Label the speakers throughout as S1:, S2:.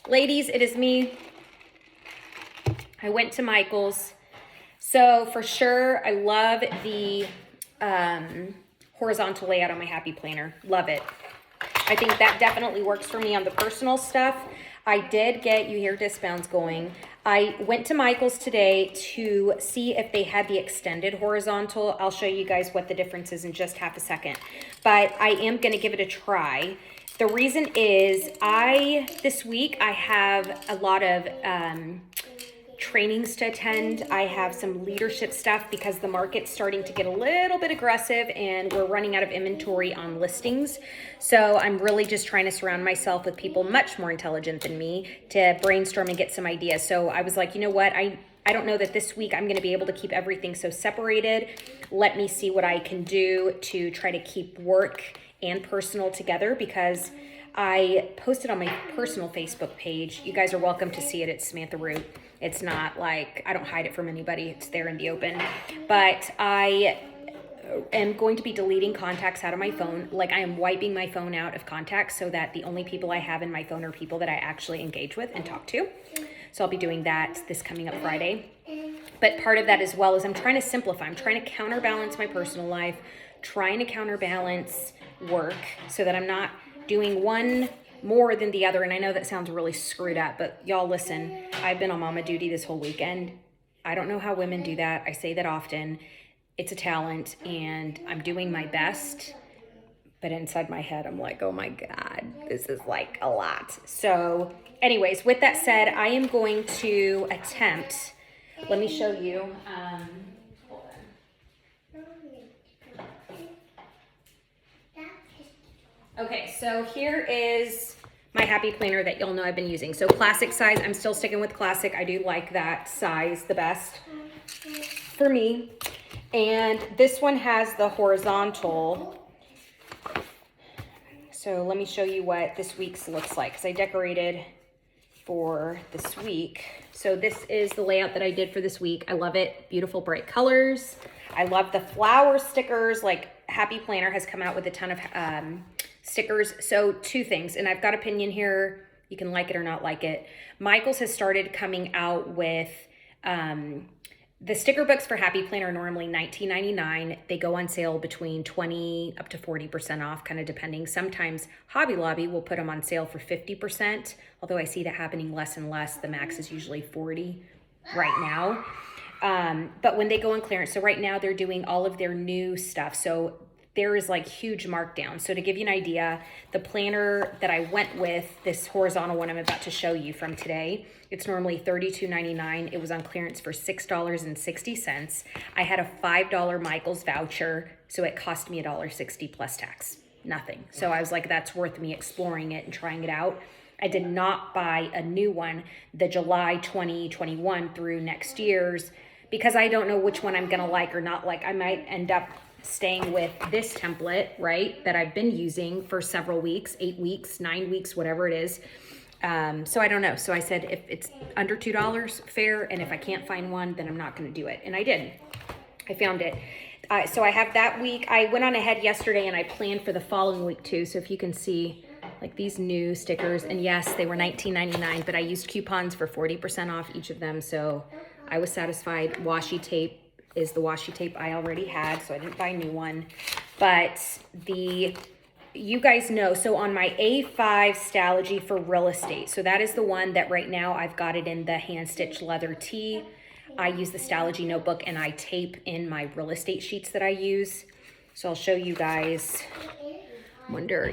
S1: Ladies, it is me. I went to Michael's. So for sure, I love the horizontal layout on my Happy Planner. Love it. I think that definitely works for me on the personal stuff. I did get, you hear discounts going. I went to Michael's today to see if they had the extended horizontal. I'll show you guys what the difference is in just half a second. But I am going to give it a try. The reason is this week I have a lot of trainings to attend. I have some leadership stuff because the market's starting to get a little bit aggressive and we're running out of inventory on listings. So I'm really just trying to surround myself with people much more intelligent than me to brainstorm and get some ideas. So I was like, you know what? I don't know that this week I'm going to be able to keep everything so separated. Let me see what I can do to try to keep work and personal together, because I posted on my personal Facebook page. You guys are welcome to see it. It's Samantha Root. It's not like, I don't hide it from anybody. It's there in the open. But I am going to be deleting contacts out of my phone. Like, I am wiping my phone out of contacts so that the only people I have in my phone are people that I actually engage with and talk to. So I'll be doing that this coming up Friday. But part of that as well is I'm trying to simplify. I'm trying to counterbalance my personal life, trying to counterbalance work so that I'm not doing one more than the other. And I know that sounds really screwed up, but y'all listen, I've been on mama duty this whole weekend. I don't know how women do that. I say that often. It's a talent and I'm doing my best, but inside my head, I'm like, oh my God, this is like a lot. So anyways, with that said, I am going to attempt, let me show you. Hold on. Okay, so here is my Happy Planner that y'all know I've been using. So classic size, I'm still sticking with classic. I do like that size the best for me. And this one has the horizontal. So let me show you what this week's looks like, because I decorated for this week. So this is the layout that I did for this week. I love it. Beautiful bright colors. I love the flower stickers. Like, Happy Planner has come out with a ton of stickers. So two things, and I've got opinion here. You can like it or not like it. Michael's has started coming out with the sticker books for Happy Planner are normally $19.99. They go on sale between 20 up to 40% off, kind of depending. Sometimes Hobby Lobby will put them on sale for 50%, although I see that happening less and less. The max is usually 40 right now. But when they go on clearance, so right now they're doing all of their new stuff. So there is like huge markdown. So to give you an idea, the planner that I went with, this horizontal one I'm about to show you from today, it's normally $32.99. It was on clearance for $6.60. I had a $5 Michael's voucher, so it cost me $1.60 plus tax. Nothing. So I was like, that's worth me exploring it and trying it out. I did not buy a new one, the July 2021 through next year's, because I don't know which one I'm gonna like or not like. I might end up staying with this template, right, that I've been using for several weeks, 8 weeks, 9 weeks, whatever it is. So I don't know. So I said, if it's under $2, fair. And if I can't find one, then I'm not going to do it. And I did. I found it. So I have that week. I went on ahead yesterday and I planned for the following week too. So if you can see like these new stickers, and yes, they were $19.99, but I used coupons for 40% off each of them. So I was satisfied. Washi tape is the washi tape I already had, so I didn't buy a new one. But you guys know, so on my A5 Stalogy for real estate, so that is the one that right now I've got it in the hand stitched leather tee. I use the Stalogy notebook and I tape in my real estate sheets that I use. So I'll show you guys.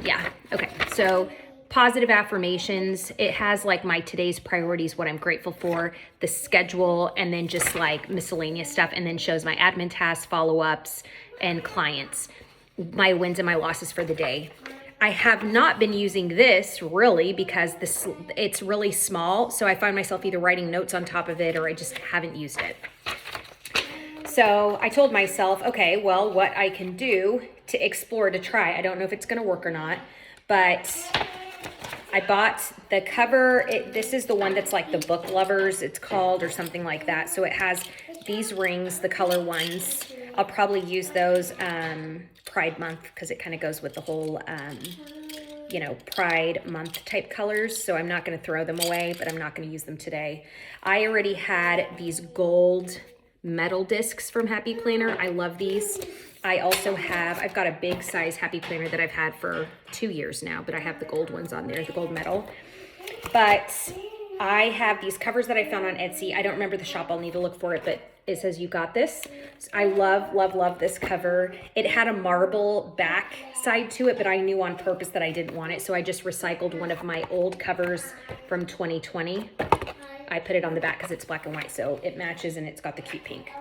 S1: Yeah, okay. So positive affirmations, it has like my today's priorities, what I'm grateful for, the schedule, and then just like miscellaneous stuff, and then shows my admin tasks, follow-ups, and clients, my wins and my losses for the day. I have not been using this really because it's really small, so I find myself either writing notes on top of it or I just haven't used it. So I told myself, okay, well, what I can do to explore, to try, I don't know if it's gonna work or not, but I bought the cover. This is the one that's like the book lovers, it's called, or something like that. So it has these rings, the color ones. I'll probably use those Pride Month because it kind of goes with the whole you know, Pride Month type colors. So I'm not going to throw them away, but I'm not going to use them today. I already had these gold metal discs from Happy Planner. I love these. I also have, I've got a big size Happy Planner that I've had for 2 years now, but I have the gold ones on there, the gold metal. But I have these covers that I found on Etsy. I don't remember the shop, I'll need to look for it, but it says You Got This. I love, love, love this cover. It had a marble back side to it, but I knew on purpose that I didn't want it, so I just recycled one of my old covers from 2020. I put it on the back because it's black and white, so it matches and it's got the cute pink.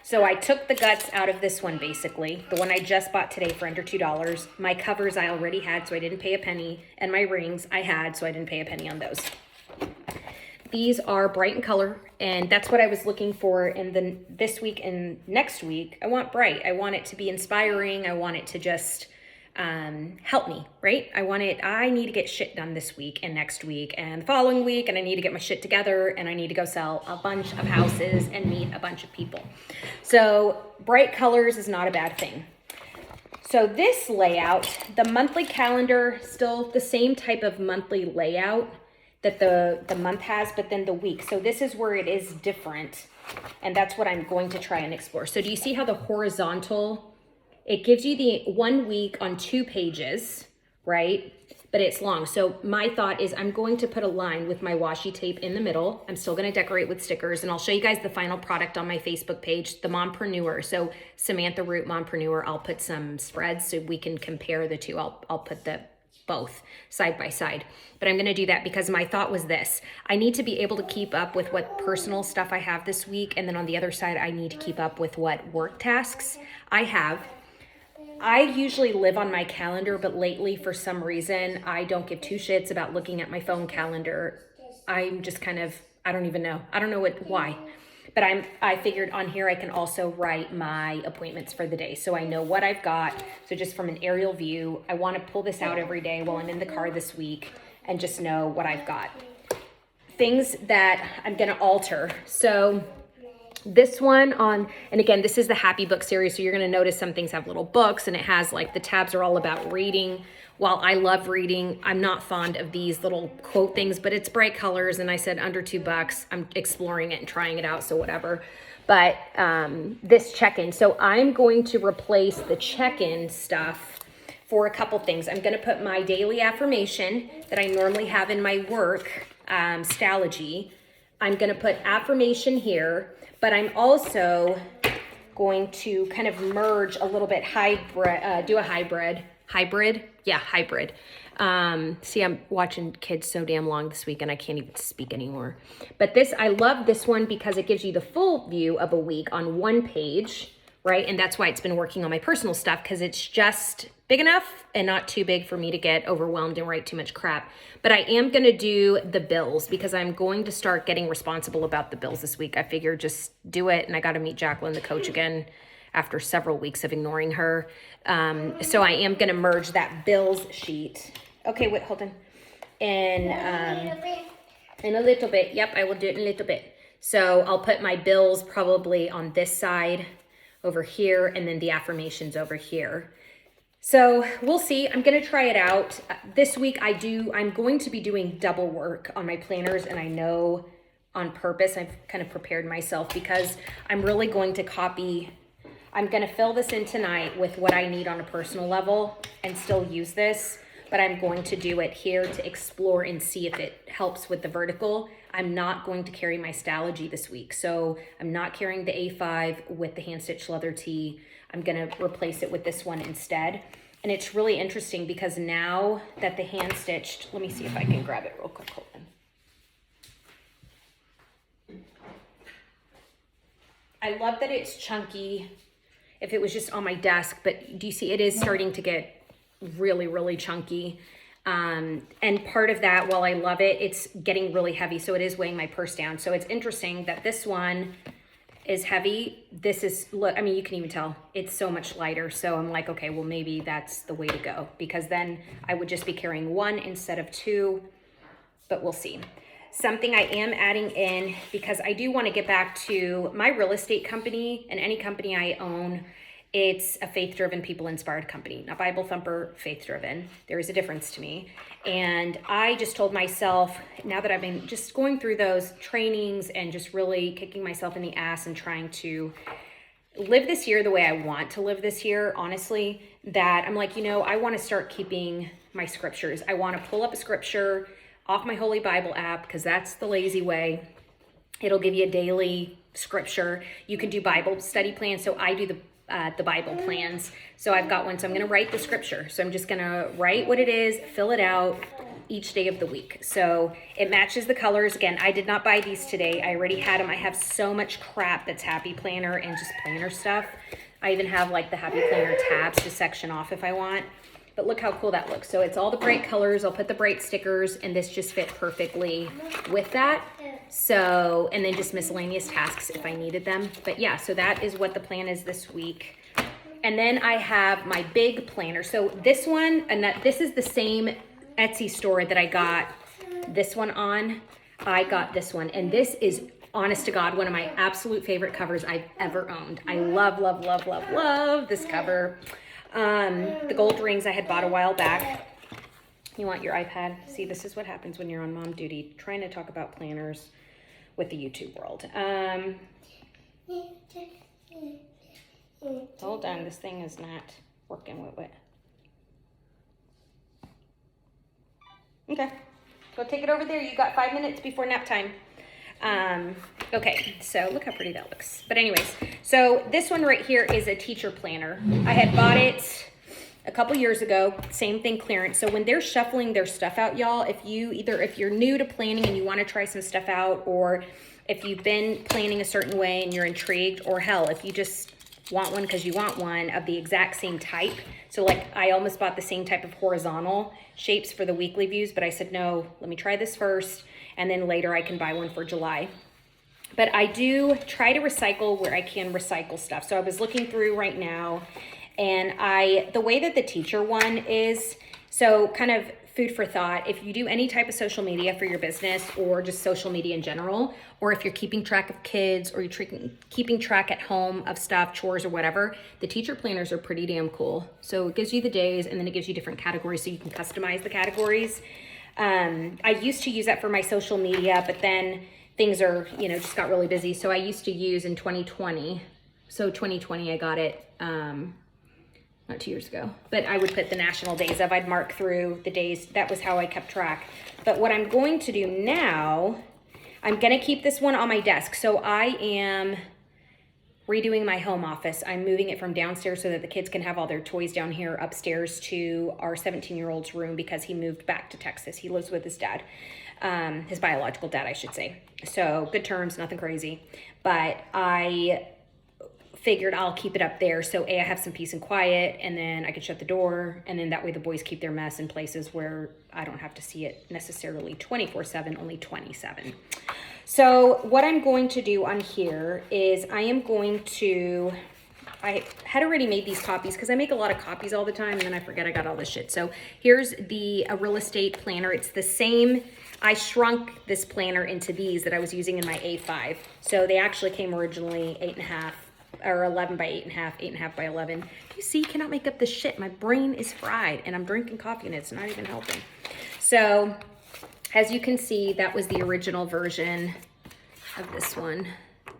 S1: So I took the guts out of this one, basically, the one I just bought today for under $2. My covers I already had, so I didn't pay a penny, and my rings I had, so I didn't pay a penny on those. These are bright in color, and that's what I was looking for in this week and next week. I want bright. I want it to be inspiring. I want it to just help me, right? I need to get shit done this week and next week and the following week, and I need to get my shit together, and I need to go sell a bunch of houses and meet a bunch of people. So bright colors is not a bad thing. So this layout, the monthly calendar, still the same type of monthly layout that the month has, but then the week. So this is where it is different, and that's what I'm going to try and explore. So do you see how the horizontal, it gives you the 1 week on 2 pages, right? But it's long. So my thought is I'm going to put a line with my washi tape in the middle. I'm still going to decorate with stickers, and I'll show you guys the final product on my Facebook page, the Mompreneur. So Samantha Root Mompreneur, I'll put some spreads so we can compare the two. I'll put the both side by side, but I'm going to do that because my thought was this: I need to be able to keep up with what personal stuff I have this week, and then on the other side I need to keep up with what work tasks I have. I usually live on my calendar, but lately for some reason I don't give two shits about looking at my phone calendar. I'm just kind of, I don't know why. But I figured on here I can also write my appointments for the day, so I know what I've got. So just from an aerial view, I want to pull this out every day while I'm in the car this week and just know what I've got. Things that I'm going to alter. So this one and again, this is the Happy Book series, so you're going to notice some things have little books, and it has like the tabs are all about reading. While I love reading, I'm not fond of these little quote things, but it's bright colors, and I said under $2. I'm exploring it and trying it out, so whatever. But this check-in, so I'm going to replace the check-in stuff for a couple things. I'm going to put my daily affirmation that I normally have in my work Stalogy. I'm going to put affirmation here, but I'm also going to kind of merge a little bit do a hybrid. Yeah, hybrid. See, I'm watching kids so damn long this week and I can't even speak anymore. But I love this one because it gives you the full view of a week on 1 page, right? And that's why it's been working on my personal stuff, because it's just big enough and not too big for me to get overwhelmed and write too much crap. But I am going to do the bills because I'm going to start getting responsible about the bills this week. I figure just do it, and I got to meet Jacqueline, the coach, again after several weeks of ignoring her. So I am going to merge that bills sheet. Okay, wait, hold on. In a little bit. Yep, I will do it in a little bit. So I'll put my bills probably on this side over here, and then the affirmations over here. So we'll see. I'm going to try it out. This week I'm going to be doing double work on my planners, and I know on purpose I've kind of prepared myself because I'm really going to I'm going to fill this in tonight with what I need on a personal level and still use this, but I'm going to do it here to explore and see if it helps with the vertical. I'm not going to carry my Stalogy this week, so I'm not carrying the A5 with the hand stitched leather tee. I'm going to replace it with this one instead. And it's really interesting because now that the hand stitched, let me see if I can grab it real quick. Hold on. I love that it's chunky if it was just on my desk, but do you see it is starting to get really, really chunky. And part of that, while I love it, it's getting really heavy. So it is weighing my purse down. So it's interesting that this one is heavy. This is, look, I mean, you can even tell it's so much lighter. So I'm like, okay, well, maybe that's the way to go, because then I would just be carrying 1 instead of 2, but we'll see. Something I am adding in, because I do want to get back to my real estate company and any company I own, It's a faith-driven, people-inspired company, not Bible thumper, faith-driven. There is a difference to me. And I just told myself, now that I've been just going through those trainings and just really kicking myself in the ass and trying to live this year the way I want to live this year, honestly, that I'm like, I want to start keeping my scriptures. I want to pull up a scripture off my Holy Bible app, because that's the lazy way. It'll give you a daily scripture. You can do Bible study plans. So I do the Bible plans. So I've got one. So I'm going to write the scripture. So I'm just going to write what it is, fill it out each day of the week. So it matches the colors. Again, I did not buy these today. I already had them. I have so much crap that's Happy Planner and just planner stuff. I even have like the Happy Planner tabs to section off if I want. But look how cool that looks. So it's all the bright colors. I'll put the bright stickers, and this just fit perfectly with that. So, and then just miscellaneous tasks if I needed them. But yeah, so that is what the plan is this week. And then I have my big planner. So this one, and this is the same Etsy store that I got this one on. I got this one, and this is, honest to God, one of my absolute favorite covers I've ever owned. I love, love, love, love, love this cover. The gold rings I had bought a while back. You want your iPad? See, this is what happens when you're on mom duty, trying to talk about planners with the YouTube world. Hold on, this thing is not working with it. Okay, go take it over there. You got 5 minutes before nap time. Okay, so look how pretty that looks. But anyways, so this one right here is a teacher planner. I had bought it a couple years ago, same thing, clearance. So when they're shuffling their stuff out, y'all, if you're new to planning and you want to try some stuff out, or if you've been planning a certain way and you're intrigued, or hell, if you just want one because you want one of the exact same type. So like I almost bought the same type of horizontal shapes for the weekly views, but I said, no, let me try this first, and then later I can buy one for July. But I do try to recycle where I can recycle stuff. So I was looking through right now, and the way that the teacher one is, so kind of food for thought, if you do any type of social media for your business, or just social media in general, or if you're keeping track of kids, or you're keeping track at home of stuff, chores or whatever, the teacher planners are pretty damn cool. So it gives you the days, and then it gives you different categories so you can customize the categories. I used to use that for my social media, but then things are, just got really busy. So I used to use in 2020. So 2020, I got it, not 2 years ago, but I would put the national days of, I'd mark through the days. That was how I kept track. But what I'm going to do now, I'm going to keep this one on my desk. So I am redoing my home office. I'm moving it from downstairs so that the kids can have all their toys down here upstairs to our 17-year-old's room, because he moved back to Texas. He lives with his dad, his biological dad, I should say. So good terms, nothing crazy. But I figured I'll keep it up there. So I have some peace and quiet, and then I can shut the door, and then that way the boys keep their mess in places where I don't have to see it necessarily 24/7, only 27. So what I'm going to do on here is I had already made these copies because I make a lot of copies all the time, and then I forget I got all this shit. So here's a real estate planner. It's the same. I shrunk this planner into these that I was using in my A5. So they actually came originally 8.5 or 11 by 8.5, 8.5 by 11. You see, cannot make up this shit. My brain is fried, and I'm drinking coffee, and it's not even helping. So as you can see, that was the original version of this one.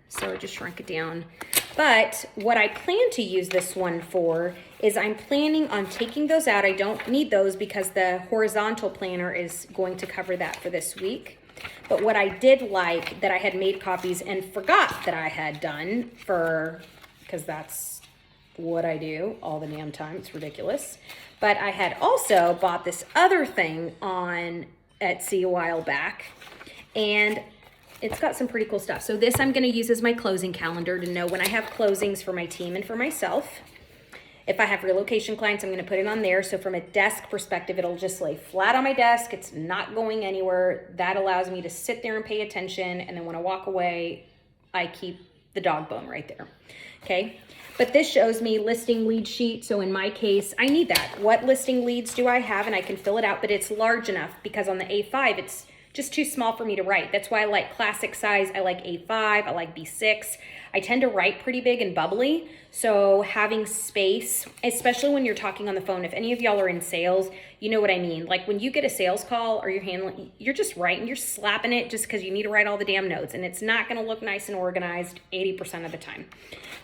S1: So I just shrunk it down. But what I plan to use this one for is I'm planning on taking those out. I don't need those because the horizontal planner is going to cover that for this week. But what I did like that I had made copies and forgot that I had done because that's what I do all the damn time. It's ridiculous. But I had also bought this other thing on Etsy a while back, and it's got some pretty cool stuff. So this I'm going to use as my closing calendar to know when I have closings for my team and for myself. If I have relocation clients, I'm going to put it on there. So from a desk perspective, it'll just lay flat on my desk. It's not going anywhere. That allows me to sit there and pay attention. And then when I walk away, I keep the dog bone right there. Okay. But this shows me listing lead sheet. So in my case, I need that. What listing leads do I have? And I can fill it out, but it's large enough because on the A5, it's just too small for me to write. That's why I like classic size. I like A5. I like B6. I tend to write pretty big and bubbly. So having space, especially when you're talking on the phone, if any of y'all are in sales, you know what I mean. Like when you get a sales call or you're handling, you're just writing, you're slapping it just because you need to write all the damn notes, and it's not going to look nice and organized 80% of the time.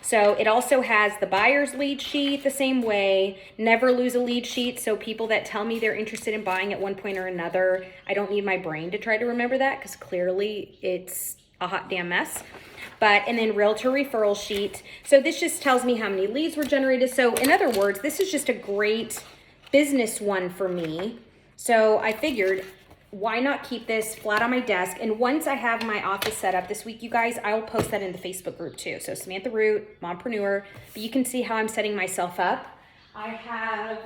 S1: So it also has the buyer's lead sheet the same way. Never lose a lead sheet. So people that tell me they're interested in buying at one point or another, I don't need my brain to try to remember that because clearly it's a hot damn mess. And then Realtor referral sheet. So this just tells me how many leads were generated. So in other words, this is just a great business one for me. So I figured, why not keep this flat on my desk? And once I have my office set up this week, you guys, I'll post that in the Facebook group too. So Samantha Root, Mompreneur, but you can see how I'm setting myself up. I have,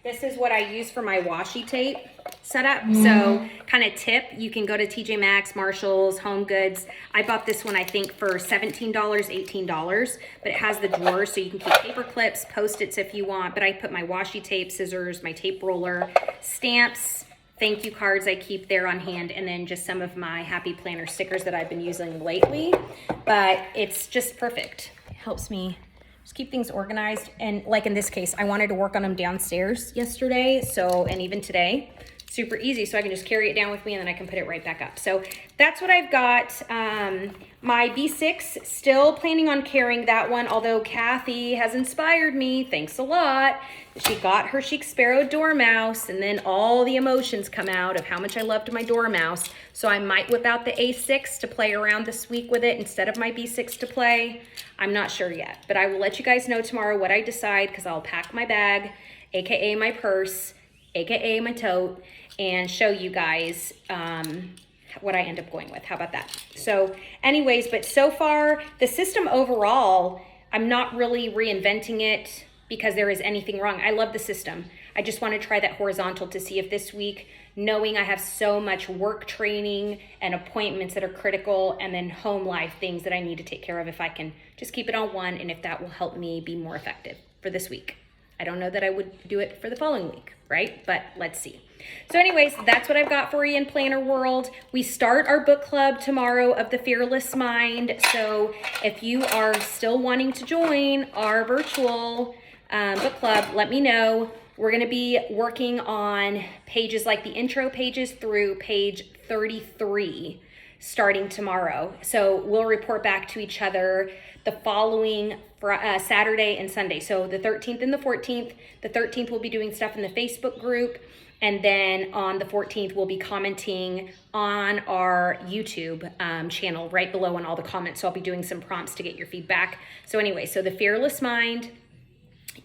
S1: this is what I use for my washi tape setup. So kind of tip, you can go to TJ Maxx, Marshalls, Home Goods. I bought this one, I think for $17, $18, but it has the drawers so you can keep paper clips, Post-its if you want, but I put my washi tape, scissors, my tape roller, stamps, thank you cards I keep there on hand, and then just some of my Happy Planner stickers that I've been using lately, but it's just perfect. It helps me just keep things organized. And like in this case, I wanted to work on them downstairs yesterday, so, and even today, super easy. So I can just carry it down with me and then I can put it right back up. So that's what I've got. My B6, still planning on carrying that one, although Kathy has inspired me, thanks a lot. She got her Chic Sparrow Dormouse, and then all the emotions come out of how much I loved my Dormouse. So I might whip out the A6 to play around this week with it instead of my B6 to play. I'm not sure yet, but I will let you guys know tomorrow what I decide, because I'll pack my bag, AKA my purse, AKA my tote, and show you guys what I end up going with. How about that? So anyways, but so far the system overall, I'm not really reinventing it because there is anything wrong. I love the system. I just want to try that horizontal to see if this week, knowing I have so much work training and appointments that are critical, and then home life things that I need to take care of, if I can just keep it on one, and if that will help me be more effective for this week. I don't know that I would do it for the following week, right? But let's see. So anyways, that's what I've got for you in planner world. We start our book club tomorrow of The Fearless Mind. So if you are still wanting to join our virtual book club, let me know. We're going to be working on pages like the intro pages through page 33 starting tomorrow. So we'll report back to each other the following Saturday and Sunday. So the 13th and the 14th. The 13th we'll be doing stuff in the Facebook group. And then on the 14th, we'll be commenting on our YouTube channel right below on all the comments. So I'll be doing some prompts to get your feedback. So anyway, so The Fearless Mind.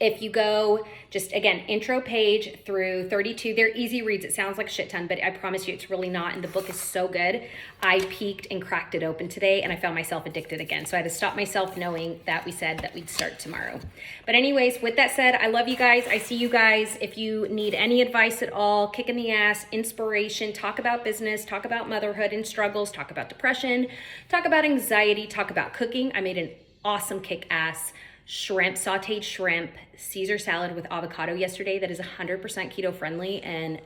S1: If you go, just again, intro page through 32, they're easy reads. It sounds like a shit ton, but I promise you it's really not. And the book is so good. I peeked and cracked it open today and I found myself addicted again. So I had to stop myself knowing that we said that we'd start tomorrow. But anyways, with that said, I love you guys. I see you guys. If you need any advice at all, kick in the ass, inspiration, talk about business, talk about motherhood and struggles, talk about depression, talk about anxiety, talk about cooking. I made an awesome kick-ass sauteed shrimp Caesar salad with avocado yesterday that is 100% keto friendly, and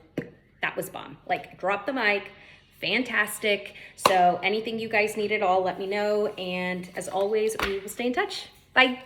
S1: that was bomb. Like, drop the mic, fantastic. So anything you guys need at all, let me know, and as always, we will stay in touch. Bye.